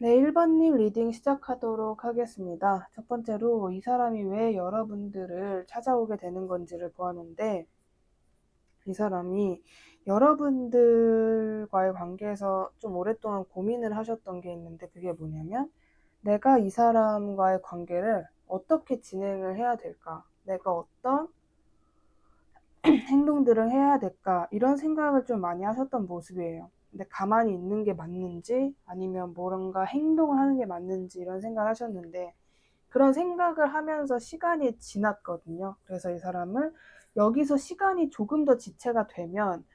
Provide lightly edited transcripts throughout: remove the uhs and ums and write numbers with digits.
네, 1번님 리딩 시작하도록 하겠습니다. 첫 번째로 이 사람이 왜 여러분들을 찾아오게 되는 건지를 보았는데, 이 사람이 여러분들과의 관계에서 좀 오랫동안 고민을 하셨던 게 있는데, 그게 뭐냐면 내가 이 사람과의 관계를 어떻게 진행을 해야 될까? 내가 어떤 행동들을 해야 될까? 이런 생각을 좀 많이 하셨던 모습이에요. 근데 가만히 있는 게 맞는지 아니면 뭔가 행동을 하는 게 맞는지 이런 생각을 하셨는데, 그런 생각을 하면서 시간이 지났거든요. 그래서 이 사람은 여기서 시간이 조금 더 지체가 되면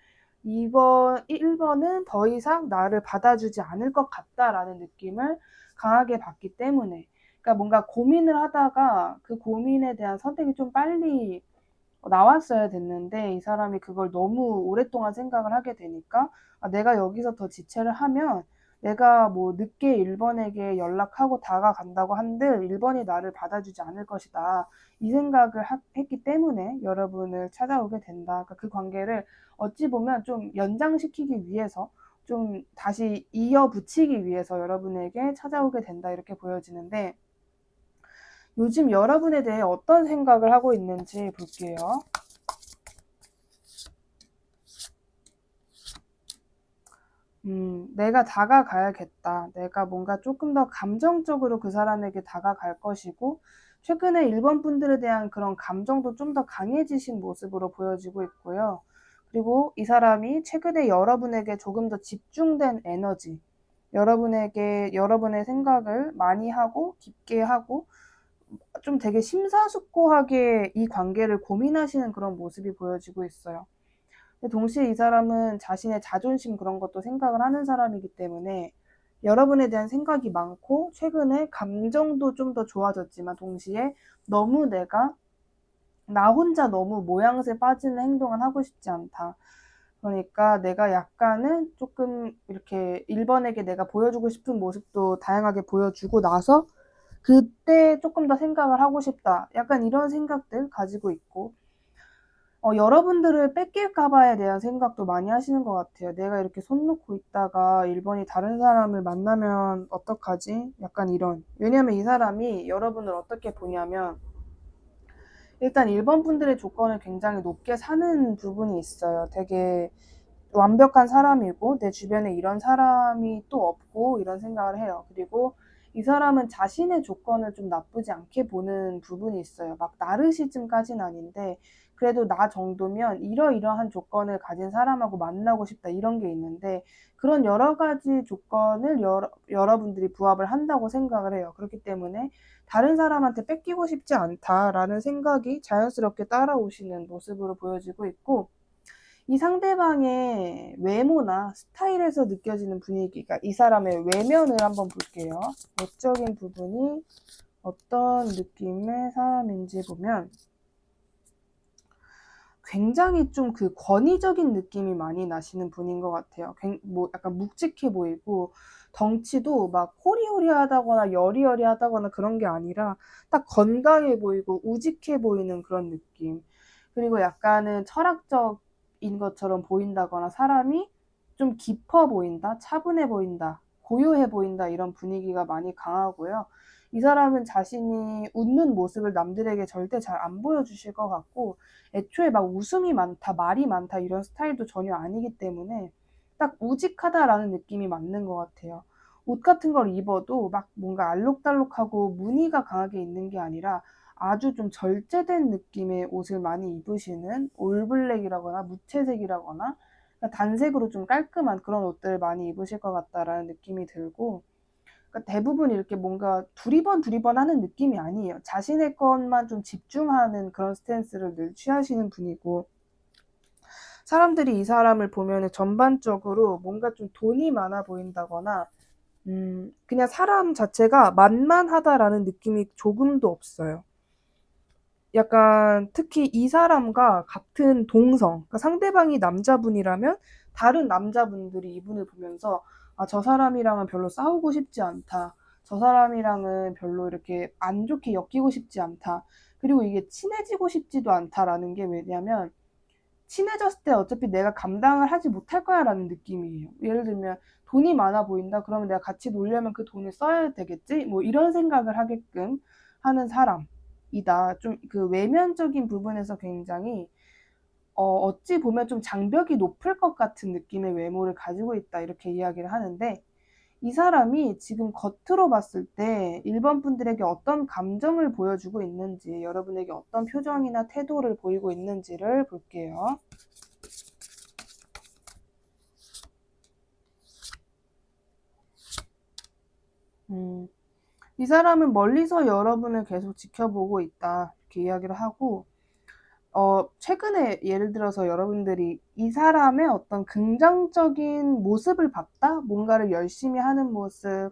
1번은 더 이상 나를 받아주지 않을 것 같다라는 느낌을 강하게 받기 때문에, 그러니까 뭔가 고민을 하다가 그 고민에 대한 선택이 좀 빨리 나왔어야 됐는데, 이 사람이 그걸 너무 오랫동안 생각을 하게 되니까, 내가 여기서 더 지체를 하면 내가 뭐 늦게 1번에게 연락하고 다가간다고 한들 1번이 나를 받아주지 않을 것이다, 이 생각을 했기 때문에 여러분을 찾아오게 된다. 그러니까 그 관계를 어찌 보면 좀 연장시키기 위해서, 좀 다시 이어붙이기 위해서 여러분에게 찾아오게 된다, 이렇게 보여지는데, 요즘 여러분에 대해 어떤 생각을 하고 있는지 볼게요. 내가 다가가야겠다. 내가 뭔가 조금 더 감정적으로 그 사람에게 다가갈 것이고, 최근에 일본 분들에 대한 그런 감정도 좀 더 강해지신 모습으로 보여지고 있고요. 그리고 이 사람이 최근에 여러분에게 조금 더 집중된 에너지, 여러분의 생각을 많이 하고 깊게 하고 좀 되게 심사숙고하게 이 관계를 고민하시는 그런 모습이 보여지고 있어요. 동시에 이 사람은 자신의 자존심, 그런 것도 생각을 하는 사람이기 때문에 여러분에 대한 생각이 많고, 최근에 감정도 좀 더 좋아졌지만 동시에 너무 나 혼자 너무 모양새 빠지는 행동을 하고 싶지 않다. 그러니까 내가 약간은 조금 이렇게 1번에게 내가 보여주고 싶은 모습도 다양하게 보여주고 나서 그때 조금 더 생각을 하고 싶다, 약간 이런 생각들 가지고 있고, 여러분들을 뺏길까봐에 대한 생각도 많이 하시는 것 같아요. 내가 이렇게 손 놓고 있다가 1번이 다른 사람을 만나면 어떡하지? 약간 이런. 왜냐면 이 사람이 여러분을 어떻게 보냐면, 일단 1번 분들의 조건을 굉장히 높게 사는 부분이 있어요. 되게 완벽한 사람이고 내 주변에 이런 사람이 또 없고 이런 생각을 해요. 그리고 이 사람은 자신의 조건을 좀 나쁘지 않게 보는 부분이 있어요. 막 나르시즘까지는 아닌데 그래도 나 정도면 이러이러한 조건을 가진 사람하고 만나고 싶다, 이런 게 있는데, 그런 여러 가지 조건을 여러분들이 부합을 한다고 생각을 해요. 그렇기 때문에 다른 사람한테 뺏기고 싶지 않다라는 생각이 자연스럽게 따라오시는 모습으로 보여지고 있고, 이 상대방의 외모나 스타일에서 느껴지는 분위기가, 이 사람의 외면을 한번 볼게요. 외적인 부분이 어떤 느낌의 사람인지 보면 굉장히 좀 그 권위적인 느낌이 많이 나시는 분인 것 같아요. 뭐 약간 묵직해 보이고, 덩치도 막 호리호리하다거나 여리여리하다거나 그런 게 아니라 딱 건강해 보이고 우직해 보이는 그런 느낌. 그리고 약간은 철학적인 것처럼 보인다거나, 사람이 좀 깊어 보인다, 차분해 보인다, 고요해 보인다, 이런 분위기가 많이 강하고요. 이 사람은 자신이 웃는 모습을 남들에게 절대 잘 안 보여주실 것 같고, 애초에 막 웃음이 많다, 말이 많다, 이런 스타일도 전혀 아니기 때문에 딱 우직하다라는 느낌이 맞는 것 같아요. 옷 같은 걸 입어도 막 뭔가 알록달록하고 무늬가 강하게 있는 게 아니라 아주 좀 절제된 느낌의 옷을 많이 입으시는, 올블랙이라거나 무채색이라거나 단색으로 좀 깔끔한 그런 옷들을 많이 입으실 것 같다라는 느낌이 들고, 그러니까 대부분 이렇게 뭔가 두리번 하는 느낌이 아니에요. 자신의 것만 좀 집중하는 그런 스탠스를 늘 취하시는 분이고, 사람들이 이 사람을 보면 전반적으로 뭔가 좀 돈이 많아 보인다거나, 그냥 사람 자체가 만만하다라는 느낌이 조금도 없어요. 약간 특히 이 사람과 같은 동성, 그러니까 상대방이 남자분이라면 다른 남자분들이 이분을 보면서 저 사람이랑은 별로 싸우고 싶지 않다, 저 사람이랑은 별로 이렇게 안 좋게 엮이고 싶지 않다, 그리고 이게 친해지고 싶지도 않다라는 게, 왜냐면 친해졌을 때 어차피 내가 감당을 하지 못할 거야라는 느낌이에요. 예를 들면 돈이 많아 보인다. 그러면 내가 같이 놀려면 그 돈을 써야 되겠지? 뭐 이런 생각을 하게끔 하는 사람이다. 좀 그 외면적인 부분에서 굉장히 어찌 보면 좀 장벽이 높을 것 같은 느낌의 외모를 가지고 있다. 이렇게 이야기를 하는데, 이 사람이 지금 겉으로 봤을 때 1번 분들에게 어떤 감정을 보여주고 있는지, 여러분에게 어떤 표정이나 태도를 보이고 있는지를 볼게요. 이 사람은 멀리서 여러분을 계속 지켜보고 있다. 이렇게 이야기를 하고, 최근에 예를 들어서 여러분들이 이 사람의 어떤 긍정적인 모습을 봤다? 뭔가를 열심히 하는 모습,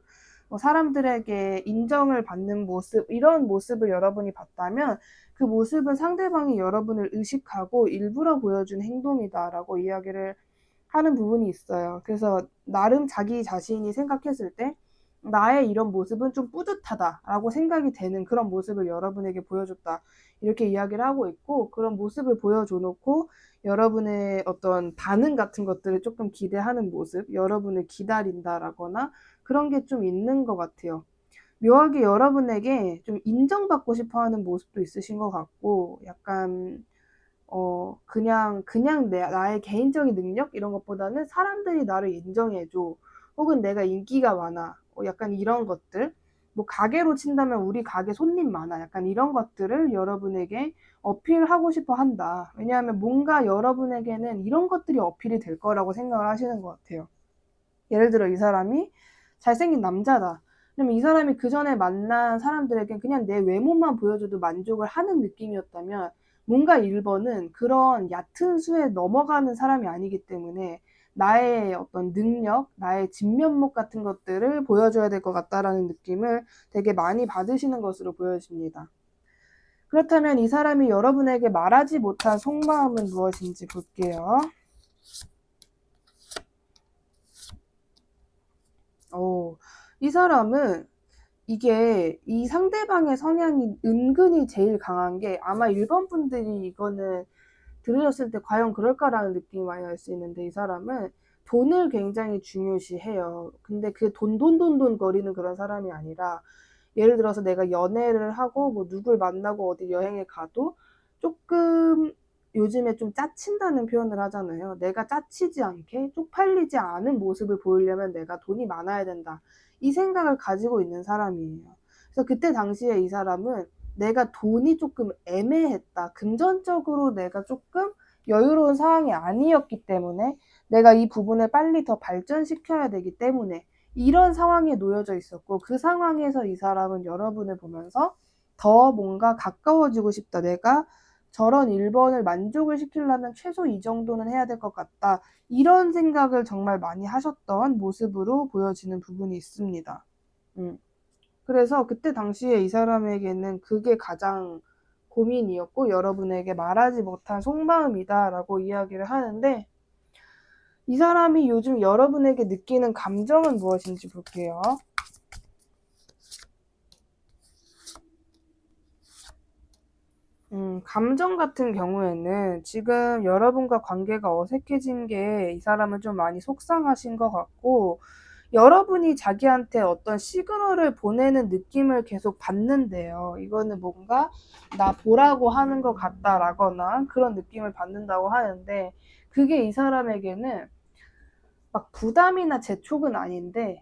뭐 사람들에게 인정을 받는 모습, 이런 모습을 여러분이 봤다면 그 모습은 상대방이 여러분을 의식하고 일부러 보여준 행동이다라고 이야기를 하는 부분이 있어요. 그래서 나름 자기 자신이 생각했을 때 나의 이런 모습은 좀 뿌듯하다라고 생각이 되는 그런 모습을 여러분에게 보여줬다. 이렇게 이야기를 하고 있고, 그런 모습을 보여줘 놓고 여러분의 어떤 반응 같은 것들을 조금 기대하는 모습, 여러분을 기다린다라거나 그런 게 좀 있는 것 같아요. 묘하게 여러분에게 좀 인정받고 싶어 하는 모습도 있으신 것 같고, 약간 그냥 나의 개인적인 능력 이런 것보다는 사람들이 나를 인정해줘. 혹은 내가 인기가 많아. 약간 이런 것들. 뭐 가게로 친다면 우리 가게 손님 많아. 약간 이런 것들을 여러분에게 어필하고 싶어 한다. 왜냐하면 뭔가 여러분에게는 이런 것들이 어필이 될 거라고 생각을 하시는 것 같아요. 예를 들어 이 사람이 잘생긴 남자다. 그러면 이 사람이 그 전에 만난 사람들에게 그냥 내 외모만 보여줘도 만족을 하는 느낌이었다면, 뭔가 1번은 그런 얕은 수에 넘어가는 사람이 아니기 때문에 나의 어떤 능력, 나의 진면목 같은 것들을 보여줘야 될 것 같다라는 느낌을 되게 많이 받으시는 것으로 보여집니다. 그렇다면 이 사람이 여러분에게 말하지 못한 속마음은 무엇인지 볼게요. 이 사람은 이게 이 상대방의 성향이 은근히 제일 강한 게, 아마 1번 분들이 이거는 들으셨을 때 과연 그럴까라는 느낌이 많이 날 수 있는데, 이 사람은 돈을 굉장히 중요시해요. 근데 그 돈 거리는 그런 사람이 아니라, 예를 들어서 내가 연애를 하고 뭐 누굴 만나고 어디 여행에 가도 조금, 요즘에 좀 짜친다는 표현을 하잖아요. 내가 짜치지 않게 쪽팔리지 않은 모습을 보이려면 내가 돈이 많아야 된다. 이 생각을 가지고 있는 사람이에요. 그래서 그때 당시에 이 사람은 내가 돈이 조금 애매했다. 금전적으로 내가 조금 여유로운 상황이 아니었기 때문에 내가 이 부분을 빨리 더 발전시켜야 되기 때문에 이런 상황에 놓여져 있었고, 그 상황에서 이 사람은 여러분을 보면서 더 뭔가 가까워지고 싶다. 내가 저런 1번을 만족을 시키려면 최소 이 정도는 해야 될 것 같다. 이런 생각을 정말 많이 하셨던 모습으로 보여지는 부분이 있습니다. 그래서 그때 당시에 이 사람에게는 그게 가장 고민이었고 여러분에게 말하지 못한 속마음이다라고 이야기를 하는데, 이 사람이 요즘 여러분에게 느끼는 감정은 무엇인지 볼게요. 감정 같은 경우에는 지금 여러분과 관계가 어색해진 게 이 사람은 좀 많이 속상하신 것 같고, 여러분이 자기한테 어떤 시그널을 보내는 느낌을 계속 받는데요. 이거는 뭔가 나 보라고 하는 것 같다라거나 그런 느낌을 받는다고 하는데, 그게 이 사람에게는 막 부담이나 재촉은 아닌데,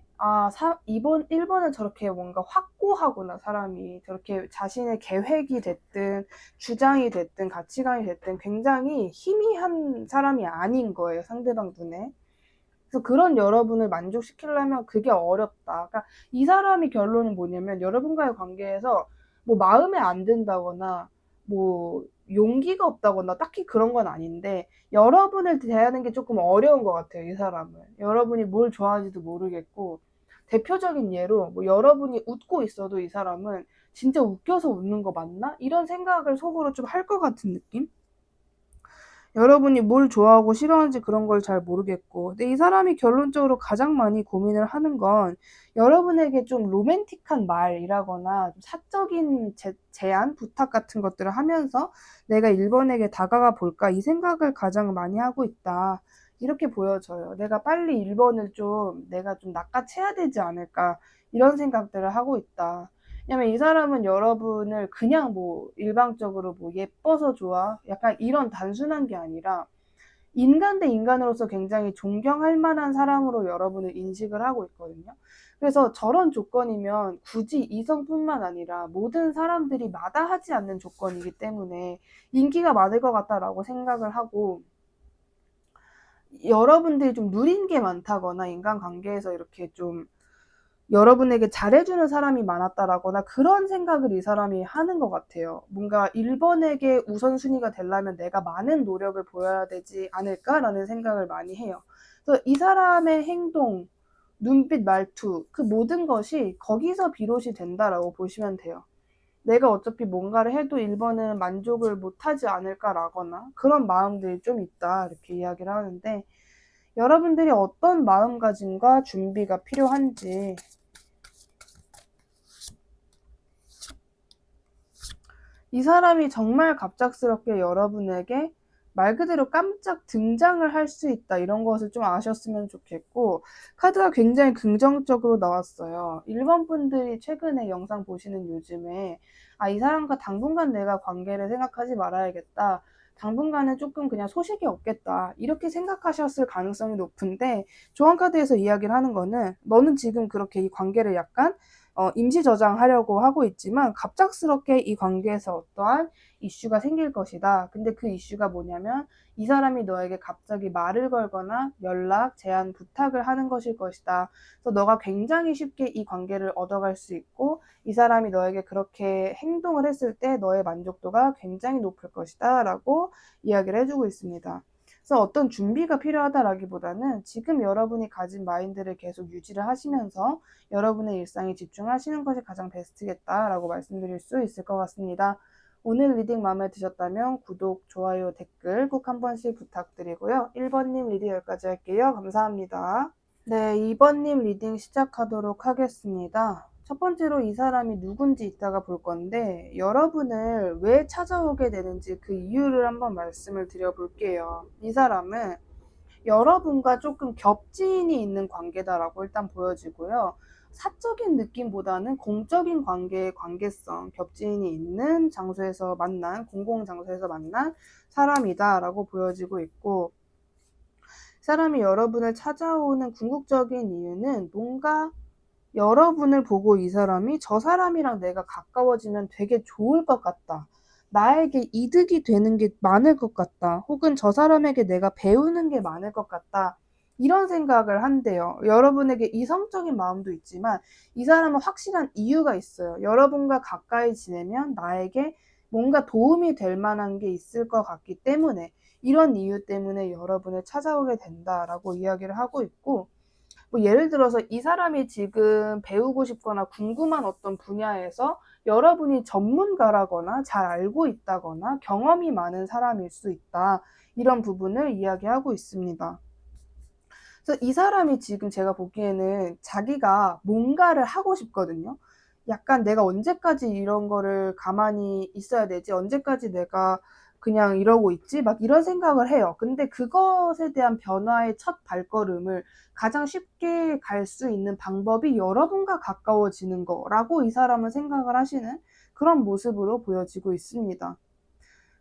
이번 1번은 저렇게 뭔가 확고하구나, 사람이. 저렇게 자신의 계획이 됐든, 주장이 됐든, 가치관이 됐든, 굉장히 희미한 사람이 아닌 거예요, 상대방 눈에. 그래서 그런 여러분을 만족시키려면 그게 어렵다. 그러니까 이 사람이 결론은 뭐냐면, 여러분과의 관계에서 뭐 마음에 안 든다거나, 뭐 용기가 없다거나 딱히 그런 건 아닌데, 여러분을 대하는 게 조금 어려운 것 같아요, 이 사람은. 여러분이 뭘 좋아하는지도 모르겠고, 대표적인 예로 뭐 여러분이 웃고 있어도 이 사람은 진짜 웃겨서 웃는 거 맞나? 이런 생각을 속으로 좀 할 것 같은 느낌? 여러분이 뭘 좋아하고 싫어하는지 그런 걸 잘 모르겠고, 근데 이 사람이 결론적으로 가장 많이 고민을 하는 건 여러분에게 좀 로맨틱한 말이라거나 좀 사적인 제안, 부탁 같은 것들을 하면서 내가 1번에게 다가가 볼까, 이 생각을 가장 많이 하고 있다. 이렇게 보여져요. 내가 빨리 1번을 내가 좀 낚아채야 되지 않을까, 이런 생각들을 하고 있다. 왜냐면 이 사람은 여러분을 그냥 일방적으로 예뻐서 좋아, 약간 이런 단순한 게 아니라 인간 대 인간으로서 굉장히 존경할 만한 사람으로 여러분을 인식을 하고 있거든요. 그래서 저런 조건이면 굳이 이성뿐만 아니라 모든 사람들이 마다하지 않는 조건이기 때문에 인기가 많을 것 같다라고 생각을 하고, 여러분들이 좀 누린 게 많다거나 인간관계에서 이렇게 좀 여러분에게 잘해주는 사람이 많았다라거나 그런 생각을 이 사람이 하는 것 같아요. 뭔가 1번에게 우선순위가 되려면 내가 많은 노력을 보여야 되지 않을까라는 생각을 많이 해요. 그래서 이 사람의 행동, 눈빛, 말투, 그 모든 것이 거기서 비롯이 된다라고 보시면 돼요. 내가 어차피 뭔가를 해도 1번은 만족을 못하지 않을까라거나 그런 마음들이 좀 있다, 이렇게 이야기를 하는데, 여러분들이 어떤 마음가짐과 준비가 필요한지, 이 사람이 정말 갑작스럽게 여러분에게 말 그대로 깜짝 등장을 할 수 있다, 이런 것을 좀 아셨으면 좋겠고, 카드가 굉장히 긍정적으로 나왔어요. 1번 분들이 최근에 영상 보시는 요즘에 이 사람과 당분간 내가 관계를 생각하지 말아야겠다, 당분간은 조금 그냥 소식이 없겠다, 이렇게 생각하셨을 가능성이 높은데, 조언카드에서 이야기를 하는 거는 너는 지금 그렇게 이 관계를 약간 임시 저장하려고 하고 있지만 갑작스럽게 이 관계에서 어떠한 이슈가 생길 것이다. 근데 그 이슈가 뭐냐면 이 사람이 너에게 갑자기 말을 걸거나 연락, 제안, 부탁을 하는 것일 것이다. 그래서 너가 굉장히 쉽게 이 관계를 얻어갈 수 있고, 이 사람이 너에게 그렇게 행동을 했을 때 너의 만족도가 굉장히 높을 것이다 라고 이야기를 해주고 있습니다. 그래서 어떤 준비가 필요하다라기보다는 지금 여러분이 가진 마인드를 계속 유지를 하시면서 여러분의 일상에 집중하시는 것이 가장 베스트겠다라고 말씀드릴 수 있을 것 같습니다. 오늘 리딩 마음에 드셨다면 구독, 좋아요, 댓글 꼭 한 번씩 부탁드리고요. 1번님 리딩 여기까지 할게요. 감사합니다. 네, 2번님 리딩 시작하도록 하겠습니다. 첫 번째로 이 사람이 누군지 이따가 볼 건데, 여러분을 왜 찾아오게 되는지 그 이유를 한번 말씀을 드려볼게요. 이 사람은 여러분과 조금 겹지인이 있는 관계다라고 일단 보여지고요. 사적인 느낌보다는 공적인 관계의 관계성, 겹지인이 있는 장소에서 만난, 공공 장소에서 만난 사람이다라고 보여지고 있고, 사람이 여러분을 찾아오는 궁극적인 이유는 뭔가 여러분을 보고 이 사람이 저 사람이랑 내가 가까워지면 되게 좋을 것 같다, 나에게 이득이 되는 게 많을 것 같다, 혹은 저 사람에게 내가 배우는 게 많을 것 같다, 이런 생각을 한대요. 여러분에게 이성적인 마음도 있지만 이 사람은 확실한 이유가 있어요. 여러분과 가까이 지내면 나에게 뭔가 도움이 될 만한 게 있을 것 같기 때문에, 이런 이유 때문에 여러분을 찾아오게 된다라고 이야기를 하고 있고, 예를 들어서 이 사람이 지금 배우고 싶거나 궁금한 어떤 분야에서 여러분이 전문가라거나 잘 알고 있다거나 경험이 많은 사람일 수 있다, 이런 부분을 이야기하고 있습니다. 그래서 이 사람이 지금 제가 보기에는 자기가 뭔가를 하고 싶거든요. 약간 내가 언제까지 이런 거를 가만히 있어야 되지? 언제까지 내가 그냥 이러고 있지? 막 이런 생각을 해요. 근데 그것에 대한 변화의 첫 발걸음을 가장 쉽게 갈 수 있는 방법이 여러분과 가까워지는 거라고 이 사람은 생각을 하시는 그런 모습으로 보여지고 있습니다.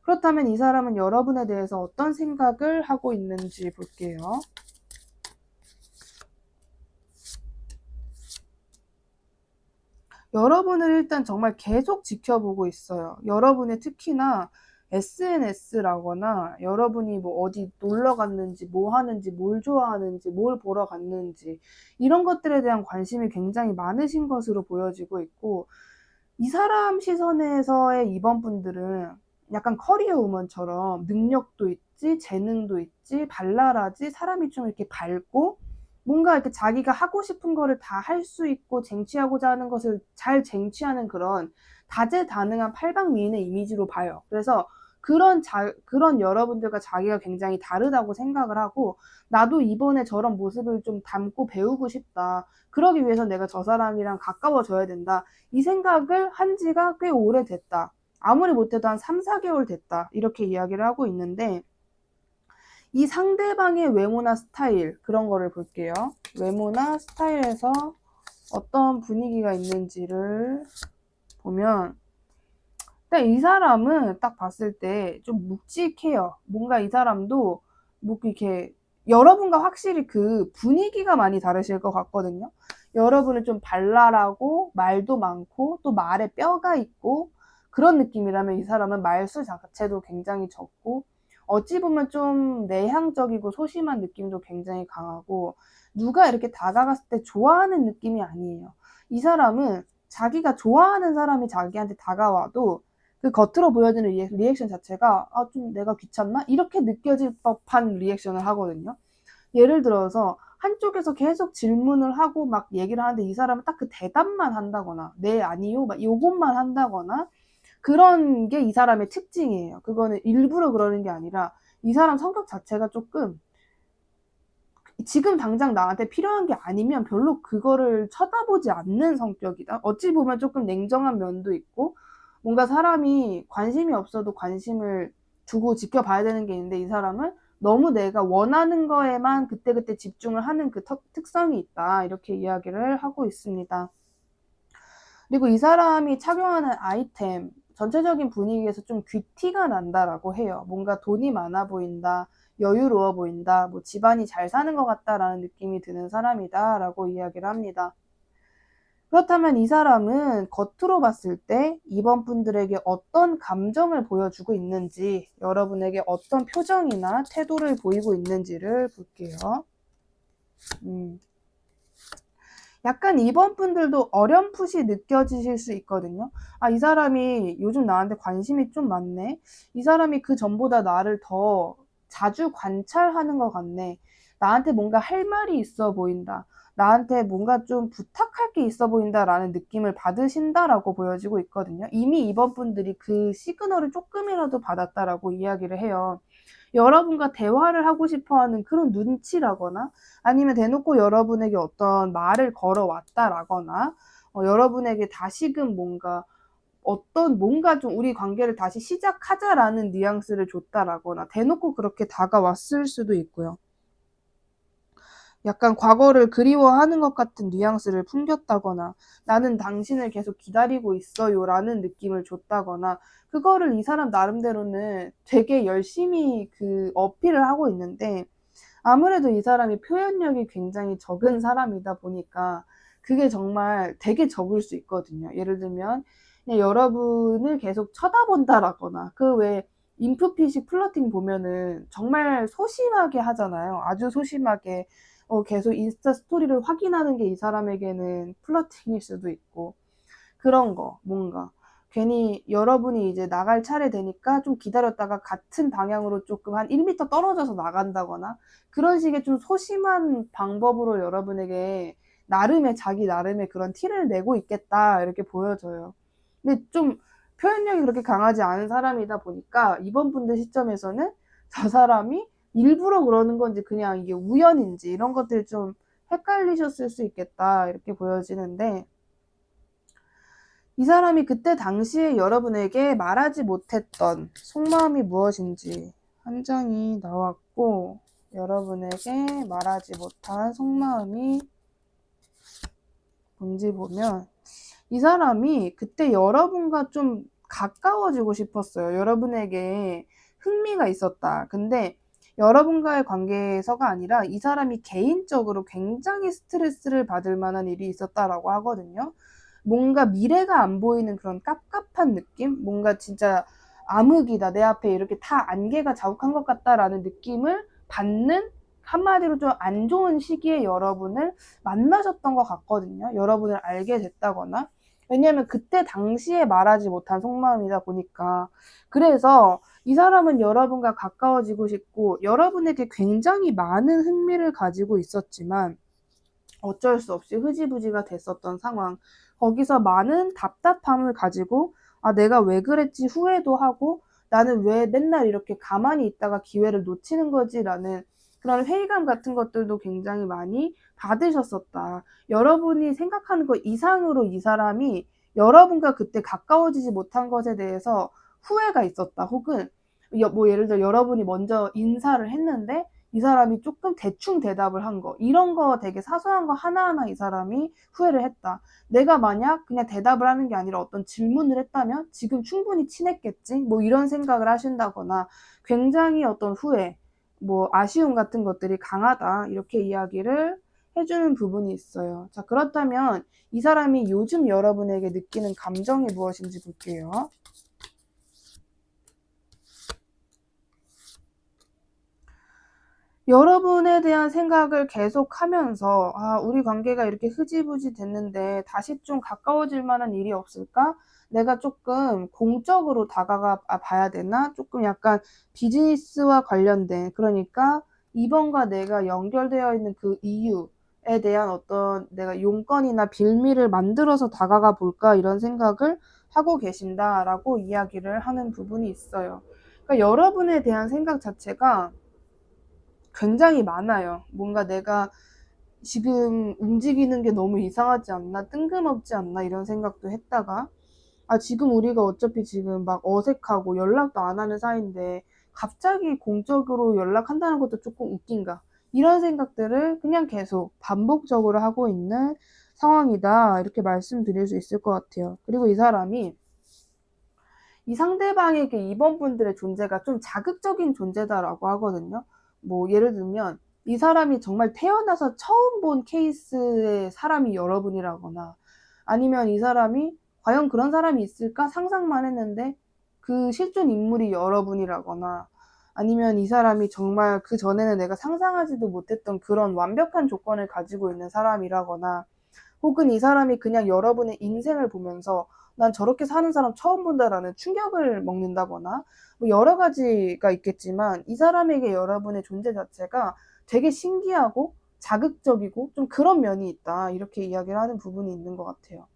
그렇다면 이 사람은 여러분에 대해서 어떤 생각을 하고 있는지 볼게요. 여러분을 일단 정말 계속 지켜보고 있어요. 여러분의 특히나 SNS라거나 여러분이 어디 놀러 갔는지, 뭐 하는지, 뭘 좋아하는지, 뭘 보러 갔는지, 이런 것들에 대한 관심이 굉장히 많으신 것으로 보여지고 있고, 이 사람 시선에서의 2번 분들은 약간 커리어 우먼처럼 능력도 있지, 재능도 있지, 발랄하지, 사람이 좀 이렇게 밝고 뭔가 이렇게 자기가 하고 싶은 거를 다 할 수 있고 쟁취하고자 하는 것을 잘 쟁취하는 그런 다재다능한 팔방미인의 이미지로 봐요. 그래서 그런 여러분들과 자기가 굉장히 다르다고 생각을 하고, 나도 이번에 저런 모습을 좀 담고 배우고 싶다, 그러기 위해서 내가 저 사람이랑 가까워져야 된다, 이 생각을 한 지가 꽤 오래됐다, 아무리 못해도 한 3, 4개월 됐다, 이렇게 이야기를 하고 있는데, 이 상대방의 외모나 스타일, 그런 거를 볼게요. 외모나 스타일에서 어떤 분위기가 있는지를 보면, 딱 이 사람은 딱 봤을 때 좀 묵직해요. 뭔가 이 사람도 뭐 이렇게 여러분과 확실히 그 분위기가 많이 다르실 것 같거든요. 여러분은 좀 발랄하고 말도 많고 또 말에 뼈가 있고 그런 느낌이라면 이 사람은 말수 자체도 굉장히 적고 어찌 보면 좀 내향적이고 소심한 느낌도 굉장히 강하고 누가 이렇게 다가갔을 때 좋아하는 느낌이 아니에요. 이 사람은 자기가 좋아하는 사람이 자기한테 다가와도 그 겉으로 보여지는 리액션 자체가 좀 내가 귀찮나? 이렇게 느껴질 법한 리액션을 하거든요. 예를 들어서 한쪽에서 계속 질문을 하고 막 얘기를 하는데 이 사람은 딱 그 대답만 한다거나 네, 아니요, 막 요것만 한다거나 그런 게 이 사람의 특징이에요. 그거는 일부러 그러는 게 아니라 이 사람 성격 자체가 조금 지금 당장 나한테 필요한 게 아니면 별로 그거를 쳐다보지 않는 성격이다. 어찌 보면 조금 냉정한 면도 있고 뭔가 사람이 관심이 없어도 관심을 두고 지켜봐야 되는 게 있는데 이 사람은 너무 내가 원하는 거에만 그때그때 집중을 하는 그 특성이 있다. 이렇게 이야기를 하고 있습니다. 그리고 이 사람이 착용하는 아이템, 전체적인 분위기에서 좀 귀티가 난다라고 해요. 뭔가 돈이 많아 보인다, 여유로워 보인다, 뭐 집안이 잘 사는 것 같다라는 느낌이 드는 사람이다라고 이야기를 합니다. 그렇다면 이 사람은 겉으로 봤을 때 이번 분들에게 어떤 감정을 보여주고 있는지, 여러분에게 어떤 표정이나 태도를 보이고 있는지를 볼게요. 약간 이번 분들도 어렴풋이 느껴지실 수 있거든요. 이 사람이 요즘 나한테 관심이 좀 많네. 이 사람이 그 전보다 나를 더 자주 관찰하는 것 같네. 나한테 뭔가 할 말이 있어 보인다. 나한테 뭔가 좀 부탁할 게 있어 보인다라는 느낌을 받으신다라고 보여지고 있거든요. 이미 이번 분들이 그 시그널을 조금이라도 받았다라고 이야기를 해요. 여러분과 대화를 하고 싶어하는 그런 눈치라거나 아니면 대놓고 여러분에게 어떤 말을 걸어왔다라거나 여러분에게 다시금 뭔가 좀 우리 관계를 다시 시작하자라는 뉘앙스를 줬다라거나 대놓고 그렇게 다가왔을 수도 있고요. 약간 과거를 그리워하는 것 같은 뉘앙스를 풍겼다거나 나는 당신을 계속 기다리고 있어요 라는 느낌을 줬다거나 그거를 이 사람 나름대로는 되게 열심히 그 어필을 하고 있는데 아무래도 이 사람이 표현력이 굉장히 적은 사람이다 보니까 그게 정말 되게 적을 수 있거든요. 예를 들면 그냥 여러분을 계속 쳐다본다라거나 그 외에 인프피식 플러팅 보면은 정말 소심하게 하잖아요. 아주 소심하게 계속 인스타 스토리를 확인하는 게 이 사람에게는 플러팅일 수도 있고 그런 거 뭔가 괜히 여러분이 이제 나갈 차례 되니까 좀 기다렸다가 같은 방향으로 조금 한 1m 떨어져서 나간다거나 그런 식의 좀 소심한 방법으로 여러분에게 자기 나름의 그런 티를 내고 있겠다 이렇게 보여져요. 근데 좀 표현력이 그렇게 강하지 않은 사람이다 보니까 이번 분들 시점에서는 저 사람이 일부러 그러는 건지 그냥 이게 우연인지 이런 것들이 좀 헷갈리셨을 수 있겠다 이렇게 보여지는데 이 사람이 그때 당시에 여러분에게 말하지 못했던 속마음이 무엇인지 한 장이 나왔고 여러분에게 말하지 못한 속마음이 뭔지 보면 이 사람이 그때 여러분과 좀 가까워지고 싶었어요. 여러분에게 흥미가 있었다. 근데 여러분과의 관계에서가 아니라 이 사람이 개인적으로 굉장히 스트레스를 받을 만한 일이 있었다라고 하거든요. 뭔가 미래가 안 보이는 그런 깝깝한 느낌? 뭔가 진짜 암흑이다. 내 앞에 이렇게 다 안개가 자욱한 것 같다라는 느낌을 받는 한마디로 좀 안 좋은 시기에 여러분을 만나셨던 것 같거든요. 여러분을 알게 됐다거나. 왜냐하면 그때 당시에 말하지 못한 속마음이다 보니까. 그래서 이 사람은 여러분과 가까워지고 싶고 여러분에게 굉장히 많은 흥미를 가지고 있었지만 어쩔 수 없이 흐지부지가 됐었던 상황. 거기서 많은 답답함을 가지고 내가 왜 그랬지 후회도 하고 나는 왜 맨날 이렇게 가만히 있다가 기회를 놓치는 거지라는 그런 회의감 같은 것들도 굉장히 많이 받으셨었다. 여러분이 생각하는 것 이상으로 이 사람이 여러분과 그때 가까워지지 못한 것에 대해서 후회가 있었다. 혹은 뭐 예를 들어 여러분이 먼저 인사를 했는데 이 사람이 조금 대충 대답을 한 거, 이런 거 되게 사소한 거 하나하나 이 사람이 후회를 했다. 내가 만약 그냥 대답을 하는 게 아니라 어떤 질문을 했다면 지금 충분히 친했겠지? 뭐 이런 생각을 하신다거나 굉장히 어떤 후회, 뭐 아쉬움 같은 것들이 강하다. 이렇게 이야기를 해주는 부분이 있어요. 자, 그렇다면 이 사람이 요즘 여러분에게 느끼는 감정이 무엇인지 볼게요. 여러분에 대한 생각을 계속하면서 우리 관계가 이렇게 흐지부지 됐는데 다시 좀 가까워질 만한 일이 없을까? 내가 조금 공적으로 다가가 봐야 되나? 조금 약간 비즈니스와 관련된, 그러니까 이번과 내가 연결되어 있는 그 이유에 대한 어떤 내가 용건이나 빌미를 만들어서 다가가 볼까? 이런 생각을 하고 계신다라고 이야기를 하는 부분이 있어요. 그러니까 여러분에 대한 생각 자체가 굉장히 많아요. 뭔가 내가 지금 움직이는 게 너무 이상하지 않나, 뜬금없지 않나 이런 생각도 했다가 지금 우리가 어차피 지금 막 어색하고 연락도 안 하는 사이인데 갑자기 공적으로 연락한다는 것도 조금 웃긴가, 이런 생각들을 그냥 계속 반복적으로 하고 있는 상황이다, 이렇게 말씀드릴 수 있을 것 같아요. 그리고 이 사람이 이 상대방에게 이번 분들의 존재가 좀 자극적인 존재다라고 하거든요. 뭐 예를 들면 이 사람이 정말 태어나서 처음 본 케이스의 사람이 여러분이라거나, 아니면 이 사람이 과연 그런 사람이 있을까 상상만 했는데 그 실존 인물이 여러분이라거나, 아니면 이 사람이 정말 그 전에는 내가 상상하지도 못했던 그런 완벽한 조건을 가지고 있는 사람이라거나, 혹은 이 사람이 그냥 여러분의 인생을 보면서 난 저렇게 사는 사람 처음 본다라는 충격을 먹는다거나, 뭐 여러 가지가 있겠지만 이 사람에게 여러분의 존재 자체가 되게 신기하고 자극적이고 좀 그런 면이 있다, 이렇게 이야기를 하는 부분이 있는 것 같아요.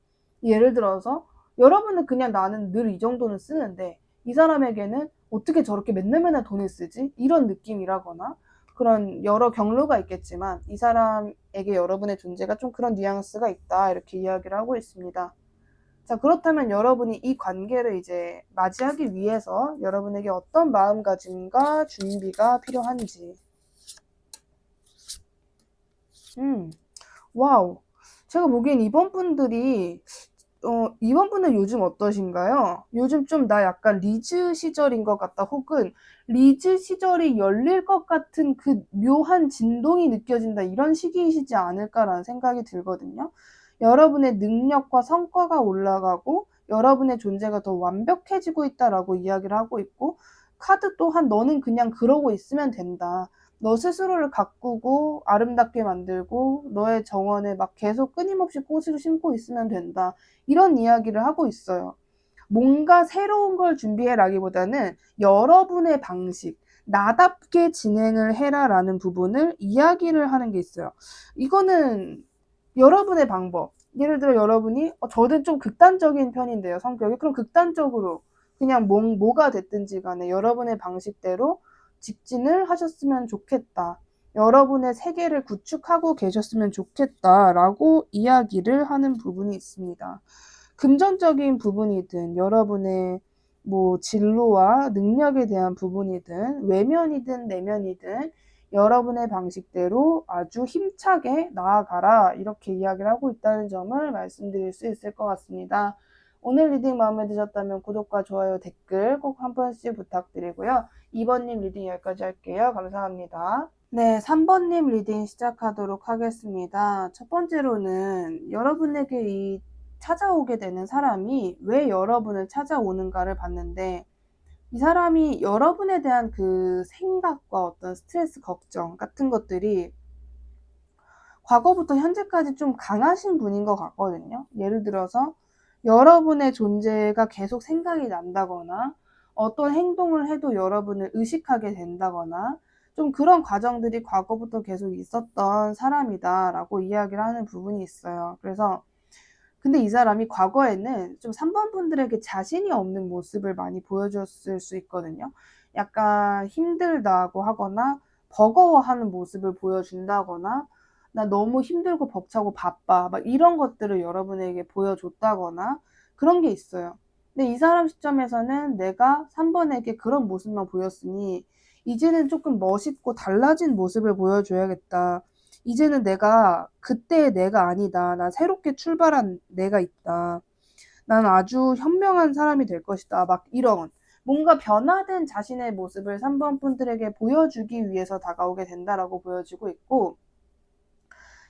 예를 들어서 여러분은 그냥 나는 늘 이 정도는 쓰는데 이 사람에게는 어떻게 저렇게 맨날 돈을 쓰지? 이런 느낌이라거나, 그런 여러 경로가 있겠지만 이 사람에게 여러분의 존재가 좀 그런 뉘앙스가 있다, 이렇게 이야기를 하고 있습니다. 자, 그렇다면 여러분이 이 관계를 이제 맞이하기 위해서 여러분에게 어떤 마음가짐과 준비가 필요한지. 와우. 제가 보기엔 이번 분은 요즘 어떠신가요? 요즘 좀 나 약간 리즈 시절인 것 같다, 혹은 리즈 시절이 열릴 것 같은 그 묘한 진동이 느껴진다, 이런 시기이시지 않을까라는 생각이 들거든요. 여러분의 능력과 성과가 올라가고 여러분의 존재가 더 완벽해지고 있다라고 이야기를 하고 있고, 카드 또한 너는 그냥 그러고 있으면 된다. 너 스스로를 가꾸고 아름답게 만들고 너의 정원에 막 계속 끊임없이 꽃을 심고 있으면 된다, 이런 이야기를 하고 있어요. 뭔가 새로운 걸 준비해라기보다는 여러분의 방식, 나답게 진행을 해라라는 부분을 이야기를 하는 게 있어요. 이거는 여러분의 방법. 예를 들어 여러분이 저는 좀 극단적인 편인데요, 성격이. 그럼 극단적으로 그냥 뭐가 됐든지 간에 여러분의 방식대로 직진을 하셨으면 좋겠다, 여러분의 세계를 구축하고 계셨으면 좋겠다라고 이야기를 하는 부분이 있습니다. 금전적인 부분이든 여러분의 뭐 진로와 능력에 대한 부분이든 외면이든 내면이든 여러분의 방식대로 아주 힘차게 나아가라, 이렇게 이야기를 하고 있다는 점을 말씀드릴 수 있을 것 같습니다. 오늘 리딩 마음에 드셨다면 구독과 좋아요, 댓글 꼭 한 번씩 부탁드리고요. 2번님 리딩 여기까지 할게요. 감사합니다. 네, 3번님 리딩 시작하도록 하겠습니다. 첫 번째로는 여러분에게 찾아오게 되는 사람이 왜 여러분을 찾아오는가를 봤는데, 이 사람이 여러분에 대한 그 생각과 어떤 스트레스, 걱정 같은 것들이 과거부터 현재까지 좀 강하신 분인 것 같거든요. 예를 들어서 여러분의 존재가 계속 생각이 난다거나, 어떤 행동을 해도 여러분을 의식하게 된다거나, 좀 그런 과정들이 과거부터 계속 있었던 사람이다라고 이야기를 하는 부분이 있어요. 그래서 근데 이 사람이 과거에는 좀 3번 분들에게 자신이 없는 모습을 많이 보여줬을 수 있거든요. 약간 힘들다고 하거나 버거워하는 모습을 보여준다거나, 나 너무 힘들고 벅차고 바빠, 막 이런 것들을 여러분에게 보여줬다거나, 그런 게 있어요. 근데 이 사람 시점에서는 내가 3번에게 그런 모습만 보였으니 이제는 조금 멋있고 달라진 모습을 보여줘야겠다. 이제는 내가 그때의 내가 아니다. 난 새롭게 출발한 내가 있다. 난 아주 현명한 사람이 될 것이다. 막 이런 뭔가 변화된 자신의 모습을 3번 분들에게 보여주기 위해서 다가오게 된다라고 보여지고 있고,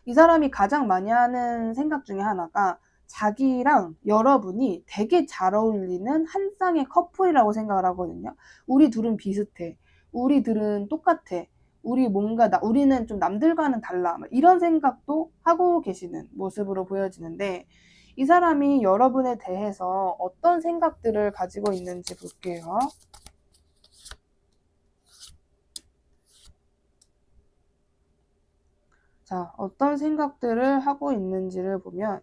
이 사람이 가장 많이 하는 생각 중에 하나가 자기랑 여러분이 되게 잘 어울리는 한 쌍의 커플이라고 생각을 하거든요. 우리 둘은 비슷해. 우리들은 똑같아. 우리는 좀 남들과는 달라. 이런 생각도 하고 계시는 모습으로 보여지는데, 이 사람이 여러분에 대해서 어떤 생각들을 가지고 있는지 볼게요. 자, 어떤 생각들을 하고 있는지를 보면,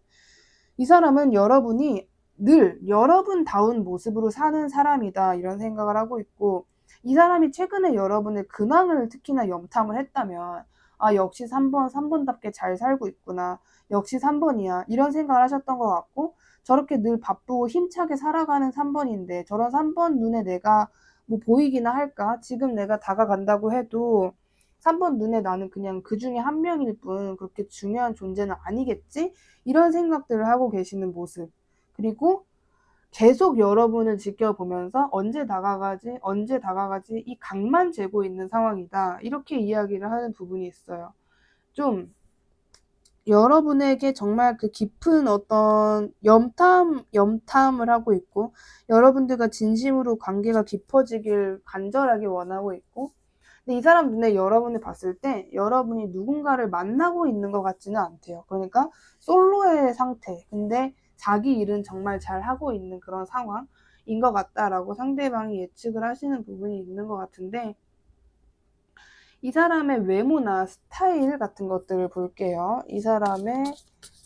이 사람은 여러분이 늘 여러분다운 모습으로 사는 사람이다, 이런 생각을 하고 있고, 이 사람이 최근에 여러분의 근황을 특히나 염탐을 했다면, 아, 역시 3번답게 잘 살고 있구나, 역시 3번이야, 이런 생각을 하셨던 것 같고, 저렇게 늘 바쁘고 힘차게 살아가는 3번인데 저런 3번 눈에 내가 뭐 보이기나 할까? 지금 내가 다가간다고 해도 3번 눈에 나는 그냥 그 중에 한 명일 뿐 그렇게 중요한 존재는 아니겠지? 이런 생각들을 하고 계시는 모습. 그리고 계속 여러분을 지켜보면서 언제 다가가지 이 각만 재고 있는 상황이다. 이렇게 이야기를 하는 부분이 있어요. 좀 여러분에게 정말 그 깊은 어떤 염탐을 하고 있고, 여러분들과 진심으로 관계가 깊어지길 간절하게 원하고 있고, 근데 이 사람 눈에 여러분을 봤을 때 여러분이 누군가를 만나고 있는 것 같지는 않대요. 그러니까 솔로의 상태. 근데 자기 일은 정말 잘 하고 있는 그런 상황인 것 같다라고 상대방이 예측을 하시는 부분이 있는 것 같은데, 이 사람의 외모나 스타일 같은 것들을 볼게요. 이 사람의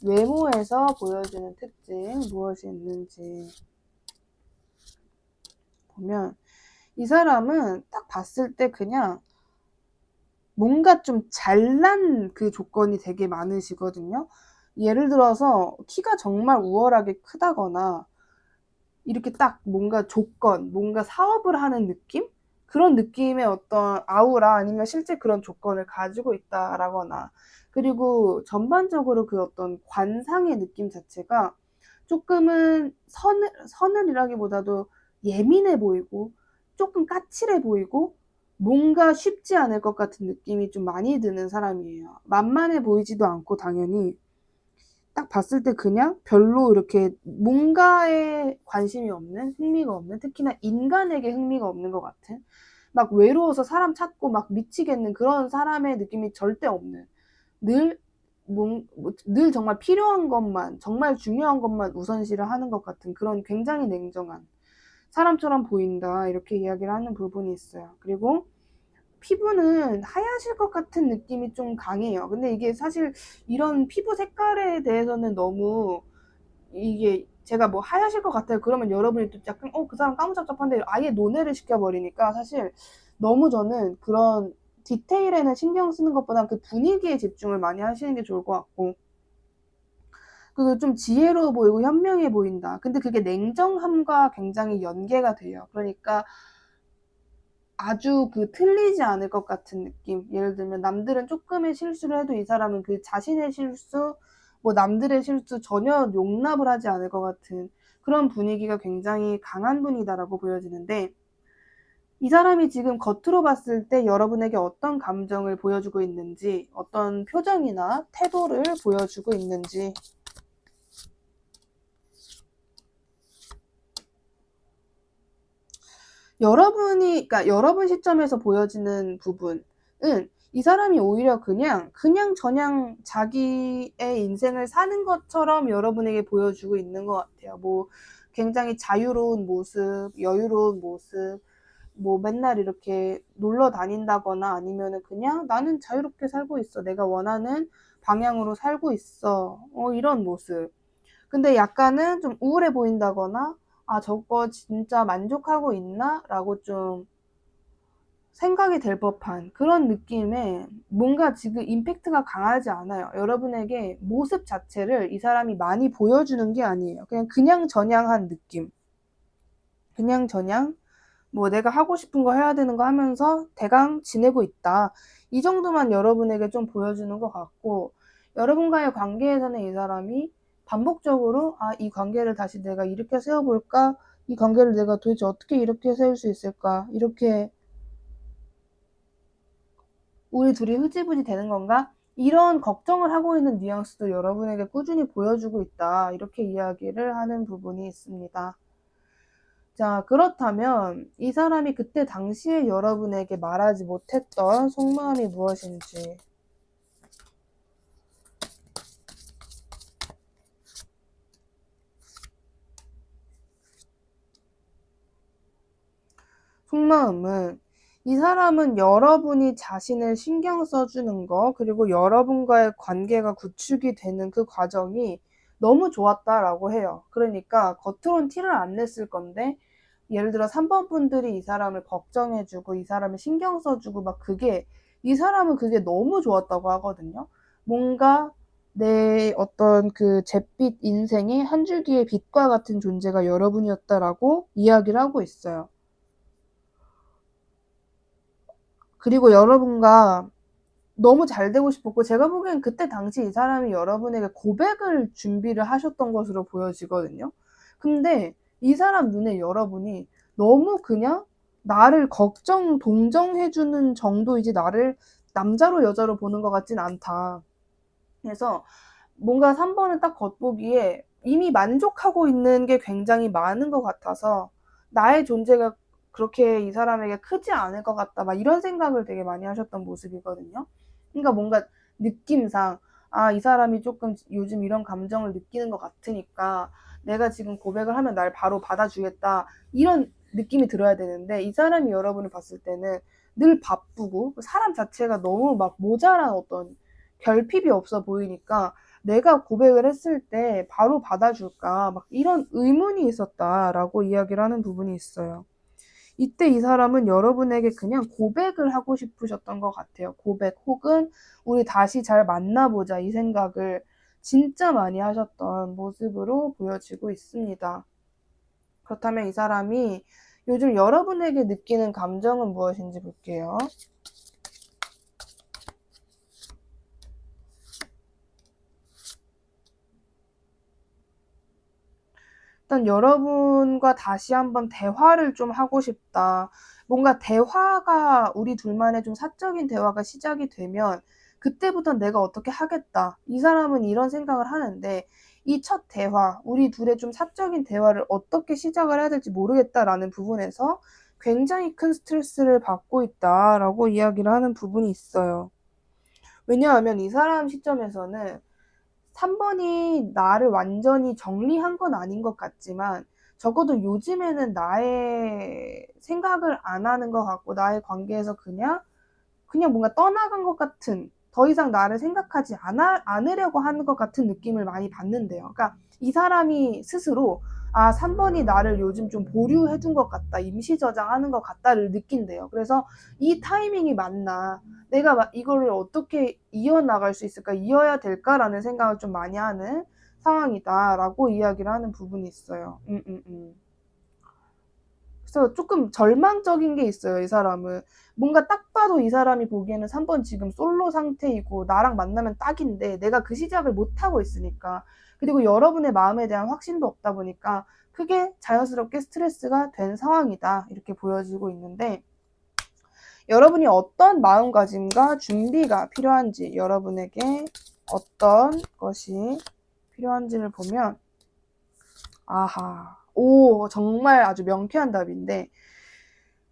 외모에서 보여지는 특징 무엇이 있는지 보면, 이 사람은 딱 봤을 때 그냥 뭔가 좀 잘난 그 조건이 되게 많으시거든요. 예를 들어서 키가 정말 우월하게 크다거나, 이렇게 딱 뭔가 사업을 하는 느낌? 그런 느낌의 어떤 아우라, 아니면 실제 그런 조건을 가지고 있다라거나, 그리고 전반적으로 그 어떤 관상의 느낌 자체가 조금은 서늘이라기보다도 예민해 보이고, 조금 까칠해 보이고, 뭔가 쉽지 않을 것 같은 느낌이 좀 많이 드는 사람이에요. 만만해 보이지도 않고, 당연히 딱 봤을 때 그냥 별로 이렇게 뭔가에 관심이 없는, 흥미가 없는, 특히나 인간에게 흥미가 없는 것 같은, 막 외로워서 사람 찾고 막 미치겠는 그런 사람의 느낌이 절대 없는, 늘, 늘 정말 필요한 것만, 정말 중요한 것만 우선시를 하는 것 같은 그런 굉장히 냉정한 사람처럼 보인다, 이렇게 이야기를 하는 부분이 있어요. 그리고 피부는 하얗실 것 같은 느낌이 좀 강해요. 근데 이게 사실 이런 피부 색깔에 대해서는 너무, 이게 제가 뭐 하얗실 것 같아요 그러면 여러분이 또 약간 그 사람 까무잡잡한데 아예 논외를 시켜버리니까, 사실 너무 저는 그런 디테일에는 신경 쓰는 것보다 그 분위기에 집중을 많이 하시는 게 좋을 것 같고, 그리고 좀 지혜로워 보이고 현명해 보인다. 근데 그게 냉정함과 굉장히 연계가 돼요. 그러니까 아주 틀리지 않을 것 같은 느낌. 예를 들면 남들은 조금의 실수를 해도 이 사람은 그 자신의 실수, 뭐 남들의 실수 전혀 용납을 하지 않을 것 같은 그런 분위기가 굉장히 강한 분이다라고 보여지는데, 이 사람이 지금 겉으로 봤을 때 여러분에게 어떤 감정을 보여주고 있는지, 어떤 표정이나 태도를 보여주고 있는지, 그러니까 여러분 시점에서 보여지는 부분은, 이 사람이 오히려 그냥 자기의 인생을 사는 것처럼 여러분에게 보여주고 있는 것 같아요. 뭐 굉장히 자유로운 모습, 여유로운 모습, 뭐 맨날 이렇게 놀러 다닌다거나, 아니면은 그냥 나는 자유롭게 살고 있어, 내가 원하는 방향으로 살고 있어, 이런 모습. 근데 약간은 좀 우울해 보인다거나, 아, 저거 진짜 만족하고 있나? 라고 좀 생각이 될 법한 그런 느낌에, 뭔가 지금 임팩트가 강하지 않아요. 여러분에게 모습 자체를 이 사람이 많이 보여주는 게 아니에요. 그냥 저냥한 느낌. 그냥 저냥 뭐 내가 하고 싶은 거 해야 되는 거 하면서 대강 지내고 있다. 이 정도만 여러분에게 좀 보여주는 것 같고, 여러분과의 관계에서는 이 사람이 반복적으로 이 관계를 다시 내가 이렇게 세워볼까? 이 관계를 내가 도대체 어떻게 이렇게 세울 수 있을까? 이렇게 우리 둘이 흐지부지 되는 건가? 이런 걱정을 하고 있는 뉘앙스도 여러분에게 꾸준히 보여주고 있다. 이렇게 이야기를 하는 부분이 있습니다. 자, 그렇다면 이 사람이 그때 당시에 여러분에게 말하지 못했던 속마음이 무엇인지. 속마음은, 이 사람은 여러분이 자신을 신경 써주는 거, 그리고 여러분과의 관계가 구축이 되는 그 과정이 너무 좋았다라고 해요. 그러니까 겉으론 티를 안 냈을 건데, 예를 들어 3번 분들이 이 사람을 걱정해주고 이 사람을 신경 써주고 막 이 사람은 그게 너무 좋았다고 하거든요. 뭔가 내 어떤 그 잿빛 인생의 한 줄기의 빛과 같은 존재가 여러분이었다라고 이야기를 하고 있어요. 그리고 여러분과 너무 잘 되고 싶었고, 제가 보기엔 그때 당시 이 사람이 여러분에게 고백을 준비를 하셨던 것으로 보여지거든요. 근데 이 사람 눈에 여러분이 너무 그냥 나를 동정해주는 정도이지 나를 남자로 여자로 보는 것 같진 않다. 그래서 뭔가 3번은 딱 겉보기에 이미 만족하고 있는 게 굉장히 많은 것 같아서 나의 존재가 그렇게 이 사람에게 크지 않을 것 같다, 막 이런 생각을 되게 많이 하셨던 모습이거든요. 그러니까 뭔가 느낌상 이 사람이 조금 요즘 이런 감정을 느끼는 것 같으니까 내가 지금 고백을 하면 날 바로 받아주겠다, 이런 느낌이 들어야 되는데, 이 사람이 여러분을 봤을 때는 늘 바쁘고 사람 자체가 너무 막 모자란 어떤 결핍이 없어 보이니까 내가 고백을 했을 때 바로 받아줄까, 막 이런 의문이 있었다라고 이야기를 하는 부분이 있어요. 이때 이 사람은 여러분에게 그냥 고백을 하고 싶으셨던 것 같아요. 고백 혹은 우리 다시 잘 만나보자, 이 생각을 진짜 많이 하셨던 모습으로 보여지고 있습니다. 그렇다면 이 사람이 요즘 여러분에게 느끼는 감정은 무엇인지 볼게요. 일단 여러분과 다시 한번 대화를 좀 하고 싶다. 뭔가 대화가, 우리 둘만의 좀 사적인 대화가 시작이 되면 그때부터 내가 어떻게 하겠다, 이 사람은 이런 생각을 하는데, 이 첫 대화, 우리 둘의 좀 사적인 대화를 어떻게 시작을 해야 될지 모르겠다라는 부분에서 굉장히 큰 스트레스를 받고 있다라고 이야기를 하는 부분이 있어요. 왜냐하면 이 사람 시점에서는 3번이 나를 완전히 정리한 건 아닌 것 같지만 적어도 요즘에는 나의 생각을 안 하는 것 같고 나의 관계에서 그냥 뭔가 떠나간 것 같은, 더 이상 나를 생각하지 않으려고 하는 것 같은 느낌을 많이 받는데요. 그러니까 이 사람이 스스로 3번이 나를 요즘 좀 보류해 둔 것 같다, 임시 저장하는 것 같다를 느낀대요. 그래서 이 타이밍이 맞나, 내가 이거를 어떻게 이어나갈 수 있을까, 이어야 될까라는 생각을 좀 많이 하는 상황이다라고 이야기를 하는 부분이 있어요. 그래서 조금 절망적인 게 있어요, 이 사람은. 뭔가 딱 봐도 이 사람이 보기에는 3번 지금 솔로 상태이고 나랑 만나면 딱인데 내가 그 시작을 못하고 있으니까, 그리고 여러분의 마음에 대한 확신도 없다 보니까 그게 자연스럽게 스트레스가 된 상황이다, 이렇게 보여지고 있는데, 여러분이 어떤 마음가짐과 준비가 필요한지, 여러분에게 어떤 것이 필요한지를 보면, 정말 아주 명쾌한 답인데,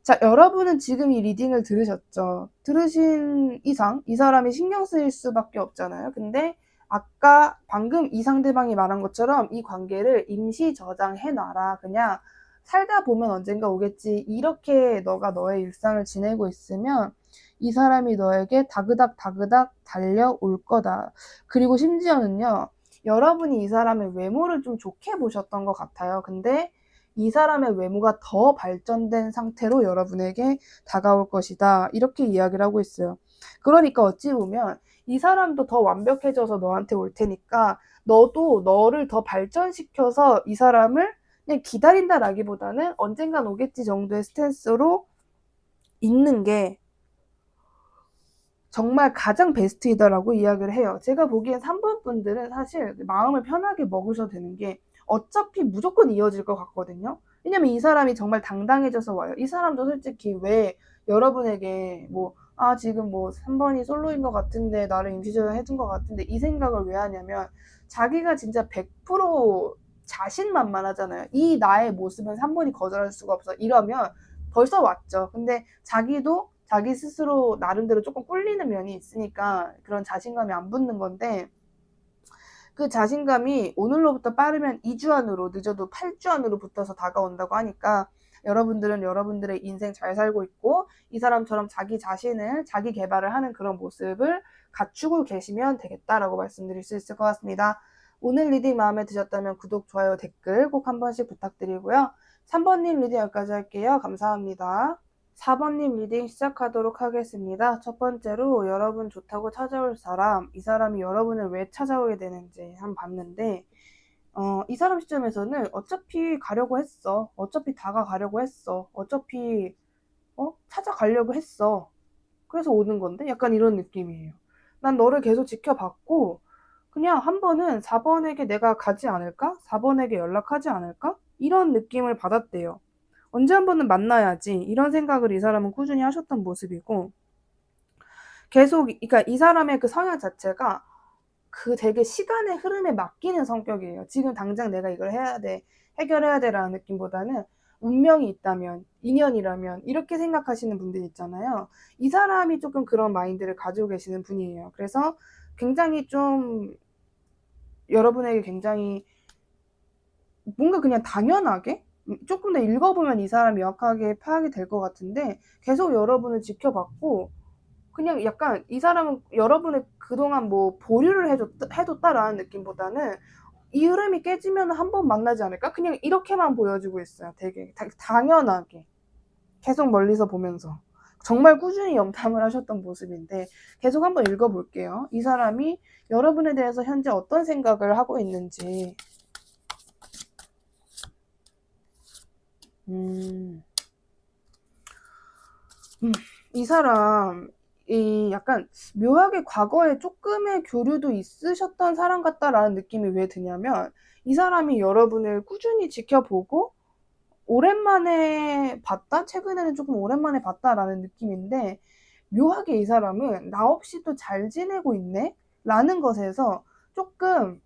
자, 여러분은 지금 이 리딩을 들으셨죠? 들으신 이상 이 사람이 신경 쓰일 수밖에 없잖아요. 근데 아까 방금 이 상대방이 말한 것처럼 이 관계를 임시 저장해놔라, 그냥 살다 보면 언젠가 오겠지, 이렇게 너가 너의 일상을 지내고 있으면 이 사람이 너에게 다그닥 다그닥 달려올 거다. 그리고 심지어는요, 여러분이 이 사람의 외모를 좀 좋게 보셨던 것 같아요. 근데 이 사람의 외모가 더 발전된 상태로 여러분에게 다가올 것이다, 이렇게 이야기를 하고 있어요. 그러니까 어찌 보면 이 사람도 더 완벽해져서 너한테 올 테니까 너도 너를 더 발전시켜서 이 사람을 그냥 기다린다라기보다는 언젠간 오겠지 정도의 스탠스로 있는 게 정말 가장 베스트이다라고 이야기를 해요. 제가 보기엔 3번 분들은 사실 마음을 편하게 먹으셔도 되는 게 어차피 무조건 이어질 것 같거든요. 왜냐면 이 사람이 정말 당당해져서 와요. 이 사람도 솔직히 왜 여러분에게 뭐, 아, 지금 뭐 3번이 솔로인 것 같은데, 나를 임시정을 해준 것 같은데, 이 생각을 왜 하냐면, 자기가 진짜 100% 자신만만하잖아요. 이 나의 모습은 3번이 거절할 수가 없어. 이러면 벌써 왔죠. 근데 자기도 자기 스스로 나름대로 조금 꿀리는 면이 있으니까 그런 자신감이 안 붙는 건데, 그 자신감이 오늘로부터 빠르면 2주 안으로, 늦어도 8주 안으로 붙어서 다가온다고 하니까 여러분들은 여러분들의 인생 잘 살고 있고 이 사람처럼 자기 자신을 자기 개발을 하는 그런 모습을 갖추고 계시면 되겠다라고 말씀드릴 수 있을 것 같습니다. 오늘 리딩 마음에 드셨다면 구독, 좋아요, 댓글 꼭 한 번씩 부탁드리고요. 3번님 리딩 여기까지 할게요. 감사합니다. 4번님 리딩 시작하도록 하겠습니다. 첫 번째로 여러분 좋다고 찾아올 사람, 이 사람이 여러분을 왜 찾아오게 되는지 한번 봤는데, 이 사람 시점에서는 어차피 가려고 했어. 어차피 다가가려고 했어. 어차피 찾아가려고 했어. 그래서 오는 건데 약간 이런 느낌이에요. 난 너를 계속 지켜봤고 그냥 한 번은 4번에게 내가 가지 않을까? 4번에게 연락하지 않을까? 이런 느낌을 받았대요. 언제 한 번은 만나야지 이런 생각을 이 사람은 꾸준히 하셨던 모습이고, 계속 그러니까 이 사람의 그 성향 자체가 그 되게 시간의 흐름에 맡기는 성격이에요. 지금 당장 내가 이걸 해야 돼, 해결해야 돼라는 느낌보다는 운명이 있다면, 인연이라면 이렇게 생각하시는 분들 있잖아요. 이 사람이 조금 그런 마인드를 가지고 계시는 분이에요. 그래서 굉장히 좀 여러분에게 굉장히 뭔가 그냥 당연하게 조금 더 읽어보면 이 사람이 명확하게 파악이 될 것 같은데, 계속 여러분을 지켜봤고 그냥 약간 이 사람은 여러분을 그동안 뭐 보류를 해줬다라는 느낌보다는 이 흐름이 깨지면 한 번 만나지 않을까? 그냥 이렇게만 보여주고 있어요. 되게 당연하게 계속 멀리서 보면서 정말 꾸준히 염탐을 하셨던 모습인데, 계속 한번 읽어볼게요. 이 사람이 여러분에 대해서 현재 어떤 생각을 하고 있는지. 이 사람, 약간 묘하게 과거에 조금의 교류도 있으셨던 사람 같다라는 느낌이 왜 드냐면, 이 사람이 여러분을 꾸준히 지켜보고 오랜만에 봤다? 최근에는 조금 오랜만에 봤다라는 느낌인데, 묘하게 이 사람은 나 없이도 잘 지내고 있네? 라는 것에서 조금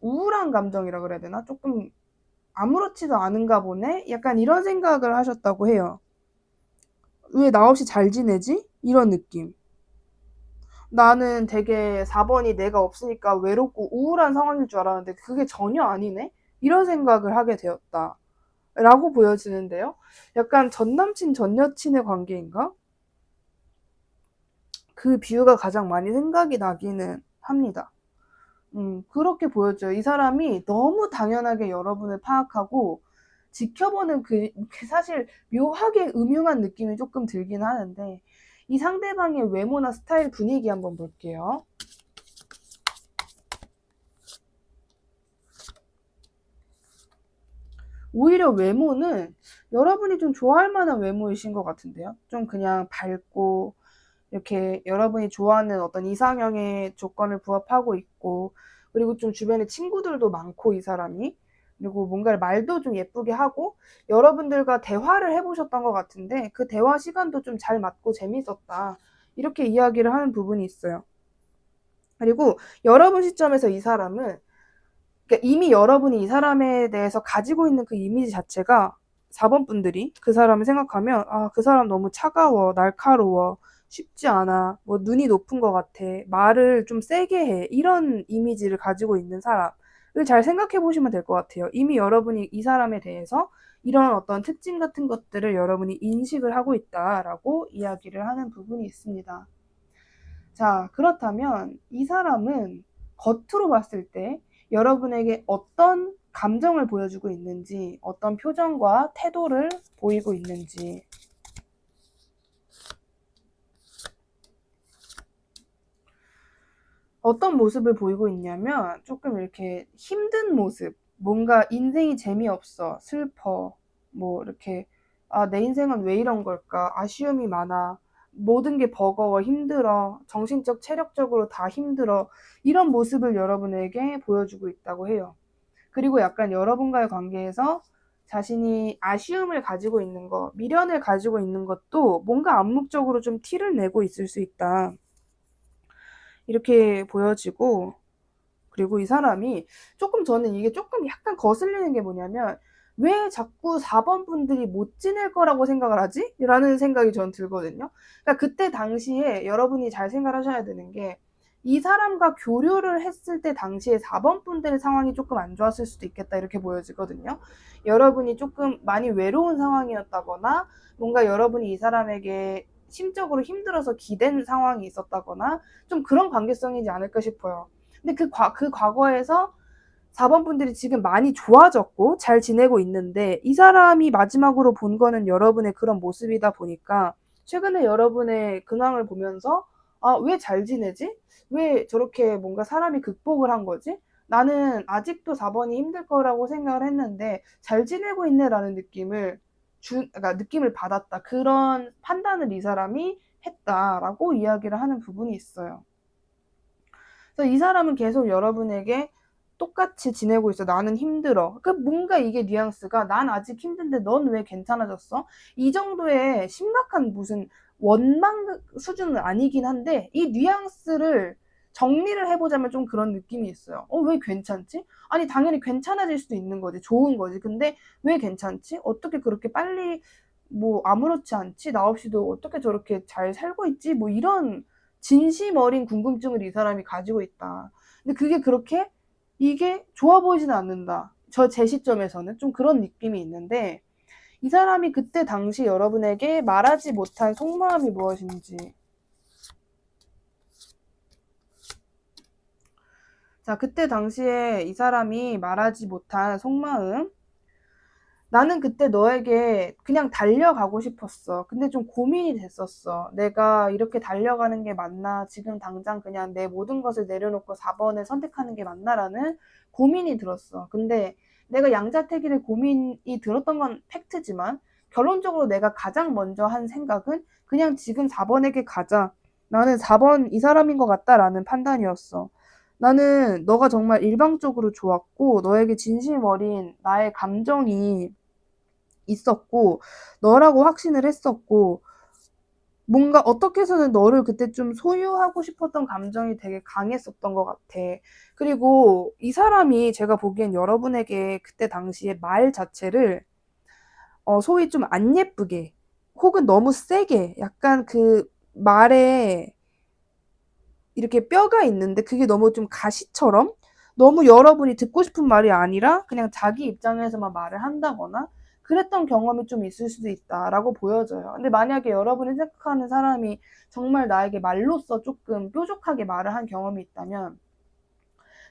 우울한 감정이라 그래야 되나? 조금 아무렇지도 않은가 보네? 약간 이런 생각을 하셨다고 해요. 왜 나 없이 잘 지내지? 이런 느낌. 나는 되게 4번이 내가 없으니까 외롭고 우울한 상황일 줄 알았는데 그게 전혀 아니네? 이런 생각을 하게 되었다. 라고 보여지는데요. 약간 전남친, 전여친의 관계인가? 그 비유가 가장 많이 생각이 나기는 합니다. 그렇게 보여져요. 이 사람이 너무 당연하게 여러분을 파악하고 지켜보는 그 사실 묘하게 음흉한 느낌이 조금 들긴 하는데, 이 상대방의 외모나 스타일, 분위기 한번 볼게요. 오히려 외모는 여러분이 좀 좋아할 만한 외모이신 것 같은데요. 좀 그냥 밝고 이렇게 여러분이 좋아하는 어떤 이상형의 조건을 부합하고 있고, 그리고 좀 주변에 친구들도 많고 이 사람이, 그리고 뭔가 말도 좀 예쁘게 하고 여러분들과 대화를 해보셨던 것 같은데 그 대화 시간도 좀 잘 맞고 재밌었다, 이렇게 이야기를 하는 부분이 있어요. 그리고 여러분 시점에서 이 사람은, 그러니까 이미 여러분이 이 사람에 대해서 가지고 있는 그 이미지 자체가 4번 분들이 그 사람을 생각하면, 아, 그 사람 너무 차가워, 날카로워, 쉽지 않아, 뭐 눈이 높은 것 같아, 말을 좀 세게 해, 이런 이미지를 가지고 있는 사람을 잘 생각해 보시면 될 것 같아요. 이미 여러분이 이 사람에 대해서 이런 어떤 특징 같은 것들을 여러분이 인식을 하고 있다라고 이야기를 하는 부분이 있습니다. 자, 그렇다면 이 사람은 겉으로 봤을 때 여러분에게 어떤 감정을 보여주고 있는지, 어떤 표정과 태도를 보이고 있는지. 어떤 모습을 보이고 있냐면 조금 이렇게 힘든 모습, 뭔가 인생이 재미없어, 슬퍼, 뭐 이렇게 내 인생은 왜 이런 걸까? 아쉬움이 많아. 모든 게 버거워, 힘들어. 정신적, 체력적으로 다 힘들어. 이런 모습을 여러분에게 보여주고 있다고 해요. 그리고 약간 여러분과의 관계에서 자신이 아쉬움을 가지고 있는 거, 미련을 가지고 있는 것도 뭔가 암묵적으로 좀 티를 내고 있을 수 있다. 이렇게 보여지고, 그리고 이 사람이 저는 이게 조금 약간 거슬리는 게 뭐냐면, 왜 자꾸 4번 분들이 못 지낼 거라고 생각을 하지? 라는 생각이 전 들거든요. 그러니까 그때 당시에 여러분이 잘 생각을 하셔야 되는 게, 이 사람과 교류를 했을 때 당시에 4번 분들의 상황이 조금 안 좋았을 수도 있겠다, 이렇게 보여지거든요. 여러분이 조금 많이 외로운 상황이었다거나, 뭔가 여러분이 이 사람에게 심적으로 힘들어서 기댄 상황이 있었다거나, 좀 그런 관계성이지 않을까 싶어요. 근데 그 과거에서 4번 분들이 지금 많이 좋아졌고 잘 지내고 있는데, 이 사람이 마지막으로 본 거는 여러분의 그런 모습이다 보니까 최근에 여러분의 근황을 보면서 왜 잘 지내지? 왜 저렇게 뭔가 사람이 극복을 한 거지? 나는 아직도 4번이 힘들 거라고 생각을 했는데 잘 지내고 있네라는 그러니까 느낌을 받았다. 그런 판단을 이 사람이 했다라고 이야기를 하는 부분이 있어요. 그래서 이 사람은 계속 여러분에게 똑같이 지내고 있어. 나는 힘들어. 뭔가 이게 뉘앙스가 난 아직 힘든데 넌 왜 괜찮아졌어? 이 정도의 심각한 무슨 원망 수준은 아니긴 한데, 이 뉘앙스를 정리를 해보자면 좀 그런 느낌이 있어요. 왜 괜찮지? 아니, 당연히 괜찮아질 수도 있는 거지. 좋은 거지. 근데 왜 괜찮지? 어떻게 그렇게 빨리 뭐 아무렇지 않지? 나 없이도 어떻게 저렇게 잘 살고 있지? 뭐 이런 진심 어린 궁금증을 이 사람이 가지고 있다. 근데 그게 그렇게 이게 좋아 보이지는 않는다. 제 시점에서는 좀 그런 느낌이 있는데, 이 사람이 그때 당시 여러분에게 말하지 못한 속마음이 무엇인지. 자, 그때 당시에 이 사람이 말하지 못한 속마음. 나는 그때 너에게 그냥 달려가고 싶었어. 근데 좀 고민이 됐었어. 내가 이렇게 달려가는 게 맞나? 지금 당장 그냥 내 모든 것을 내려놓고 4번을 선택하는 게 맞나라는 고민이 들었어. 근데 내가 양자택일의 고민이 들었던 건 팩트지만, 결론적으로 내가 가장 먼저 한 생각은 그냥 지금 4번에게 가자. 나는 4번 이 사람인 것 같다라는 판단이었어. 나는 너가 정말 일방적으로 좋았고, 너에게 진심 어린 나의 감정이 있었고, 너라고 확신을 했었고, 뭔가 어떻게 해서는 너를 그때 좀 소유하고 싶었던 감정이 되게 강했었던 것 같아. 그리고 이 사람이 제가 보기엔 여러분에게 그때 당시에 말 자체를 소위 좀 안 예쁘게, 혹은 너무 세게, 약간 그 말에 이렇게 뼈가 있는데 그게 너무 좀 가시처럼, 너무 여러분이 듣고 싶은 말이 아니라 그냥 자기 입장에서만 말을 한다거나 그랬던 경험이 좀 있을 수도 있다라고 보여져요. 근데 만약에 여러분이 생각하는 사람이 정말 나에게 말로써 조금 뾰족하게 말을 한 경험이 있다면,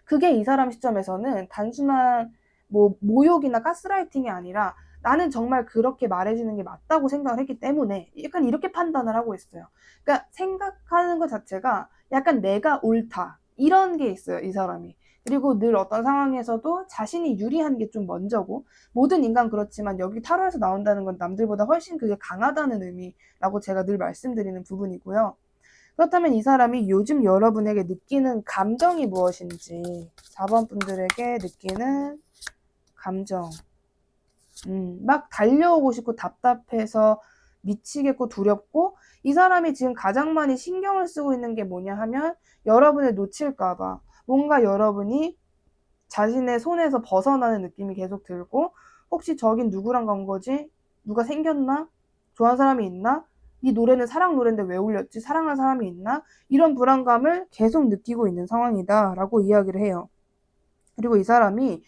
그게 이 사람 시점에서는 단순한 뭐 모욕이나 가스라이팅이 아니라 나는 정말 그렇게 말해주는 게 맞다고 생각을 했기 때문에 약간 이렇게 판단을 하고 있어요. 그러니까 생각하는 것 자체가 약간 내가 옳다, 이런 게 있어요, 이 사람이. 그리고 늘 어떤 상황에서도 자신이 유리한 게 좀 먼저고, 모든 인간 그렇지만 여기 타로에서 나온다는 건 남들보다 훨씬 그게 강하다는 의미라고 제가 늘 말씀드리는 부분이고요. 그렇다면 이 사람이 요즘 여러분에게 느끼는 감정이 무엇인지, 4번 분들에게 느끼는 감정. 막 달려오고 싶고 답답해서 미치겠고 두렵고, 이 사람이 지금 가장 많이 신경을 쓰고 있는 게 뭐냐 하면 여러분을 놓칠까봐, 뭔가 여러분이 자신의 손에서 벗어나는 느낌이 계속 들고, 혹시 저긴 누구랑 간 거지? 누가 생겼나? 좋아하는 사람이 있나? 이 노래는 사랑 노래인데 왜 울렸지? 사랑하는 사람이 있나? 이런 불안감을 계속 느끼고 있는 상황이다 라고 이야기를 해요. 그리고 이 사람이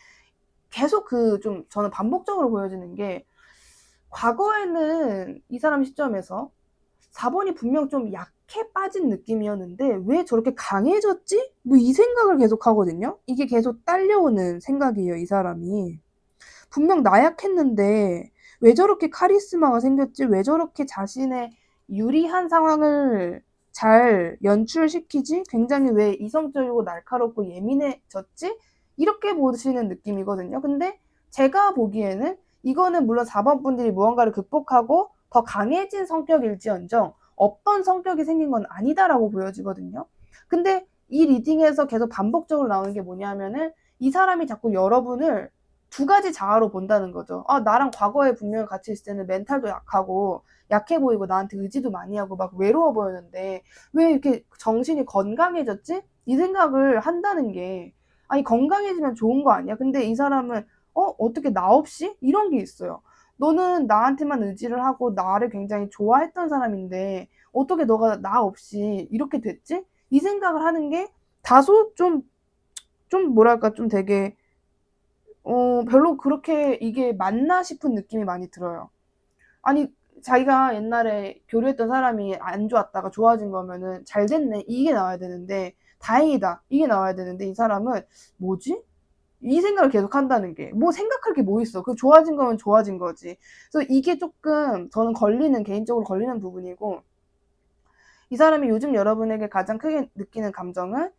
계속 저는 반복적으로 보여지는 게, 과거에는 이 사람 시점에서 4번이 분명 좀 약해 빠진 느낌이었는데 왜 저렇게 강해졌지? 뭐 이 생각을 계속 하거든요. 이게 계속 딸려오는 생각이에요, 이 사람이. 분명 나약했는데 왜 저렇게 카리스마가 생겼지? 왜 저렇게 자신의 유리한 상황을 잘 연출시키지? 굉장히 왜 이성적이고 날카롭고 예민해졌지? 이렇게 보시는 느낌이거든요. 근데 제가 보기에는 이거는 물론 4번 분들이 무언가를 극복하고 더 강해진 성격일지언정 없던 성격이 생긴 건 아니다라고 보여지거든요. 근데 이 리딩에서 계속 반복적으로 나오는 게 뭐냐면은 이 사람이 자꾸 여러분을 두 가지 자아로 본다는 거죠. 아, 나랑 과거에 분명히 같이 있을 때는 멘탈도 약하고 약해 보이고 나한테 의지도 많이 하고 막 외로워 보였는데 왜 이렇게 정신이 건강해졌지? 이 생각을 한다는 게 아니 건강해지면 좋은 거 아니야? 근데 이 사람은 어떻게 나 없이? 이런 게 있어요. 너는 나한테만 의지를 하고 나를 굉장히 좋아했던 사람인데 어떻게 너가 나 없이 이렇게 됐지? 이 생각을 하는 게 다소 좀 뭐랄까 좀 되게 별로 그렇게 이게 맞나 싶은 느낌이 많이 들어요. 아니 자기가 옛날에 교류했던 사람이 안 좋았다가 좋아진 거면은 잘 됐네 이게 나와야 되는데 다행이다 이게 나와야 되는데 이 사람은 뭐지? 이 생각을 계속 한다는 게 뭐 생각할 게 뭐 있어. 그 좋아진 거면 좋아진 거지. 그래서 이게 조금 저는 개인적으로 걸리는 부분이고 이 사람이 요즘 여러분에게 가장 크게 느끼는 감정은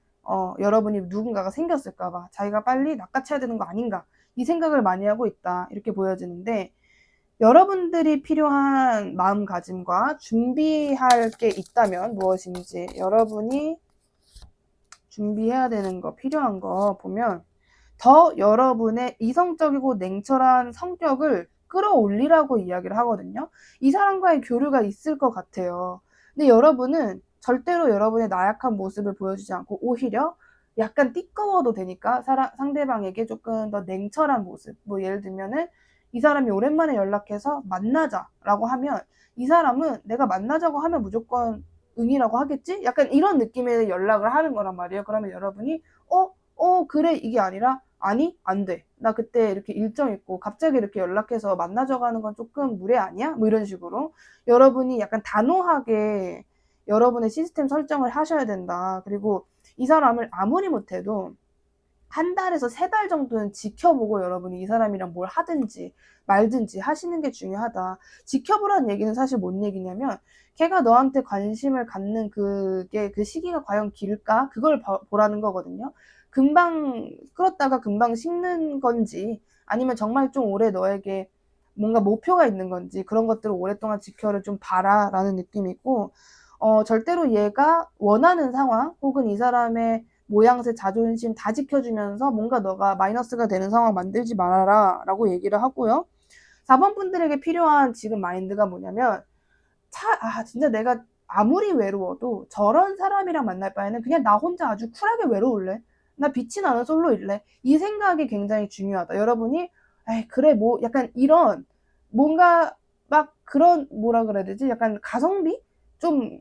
여러분이 누군가가 생겼을까 봐 자기가 빨리 낚아채야 되는 거 아닌가 이 생각을 많이 하고 있다 이렇게 보여지는데 여러분들이 필요한 마음가짐과 준비할 게 있다면 무엇인지 여러분이 준비해야 되는 거 필요한 거 보면 더 여러분의 이성적이고 냉철한 성격을 끌어올리라고 이야기를 하거든요. 이 사람과의 교류가 있을 것 같아요. 근데 여러분은 절대로 여러분의 나약한 모습을 보여주지 않고 오히려 약간 띠꺼워도 되니까 상대방에게 조금 더 냉철한 모습. 뭐 예를 들면은 이 사람이 오랜만에 연락해서 만나자라고 하면 이 사람은 내가 만나자고 하면 무조건 응이라고 하겠지? 약간 이런 느낌의 연락을 하는 거란 말이에요. 그러면 여러분이 그래 이게 아니라 아니 안 돼. 나 그때 이렇게 일정 있고 갑자기 이렇게 연락해서 만나자고 하는 건 조금 무례 아니야? 뭐 이런 식으로 여러분이 약간 단호하게 여러분의 시스템 설정을 하셔야 된다. 그리고 이 사람을 아무리 못해도 한 달에서 3달 정도는 지켜보고 여러분이 이 사람이랑 뭘 하든지 말든지 하시는 게 중요하다. 지켜보라는 얘기는 사실 뭔 얘기냐면 걔가 너한테 관심을 갖는 그게 그 시기가 과연 길까? 그걸 보라는 거거든요. 금방 끌었다가 금방 식는 건지 아니면 정말 좀 오래 너에게 뭔가 목표가 있는 건지 그런 것들을 오랫동안 지켜를 좀 봐라라는 느낌이고 절대로 얘가 원하는 상황 혹은 이 사람의 모양새, 자존심 다 지켜주면서 뭔가 너가 마이너스가 되는 상황 만들지 말아라 라고 얘기를 하고요. 4번 분들에게 필요한 지금 마인드가 뭐냐면 진짜 내가 아무리 외로워도 저런 사람이랑 만날 바에는 그냥 나 혼자 아주 쿨하게 외로울래. 나 빛이 나는 솔로일래. 이 생각이 굉장히 중요하다. 여러분이 에이 그래 뭐 약간 이런 뭔가 막 그런 뭐라 그래야 되지? 약간 가성비? 좀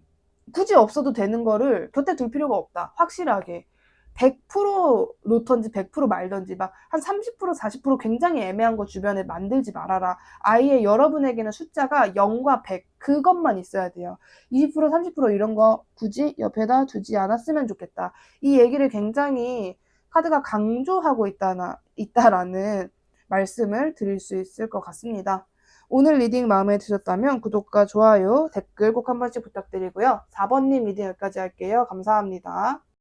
굳이 없어도 되는 거를 곁에 둘 필요가 없다. 확실하게. 100% 놓던지 100% 말던지 막 한 30% 40% 굉장히 애매한 거 주변에 만들지 말아라. 아예 여러분에게는 숫자가 0과 100 그것만 있어야 돼요. 20% 30% 이런 거 굳이 옆에다 두지 않았으면 좋겠다. 이 얘기를 굉장히 카드가 강조하고 있다라는 말씀을 드릴 수 있을 것 같습니다. 오늘 리딩 마음에 드셨다면 구독과 좋아요, 댓글 꼭 한 번씩 부탁드리고요. 4번님 리딩 여기까지 할게요. 감사합니다.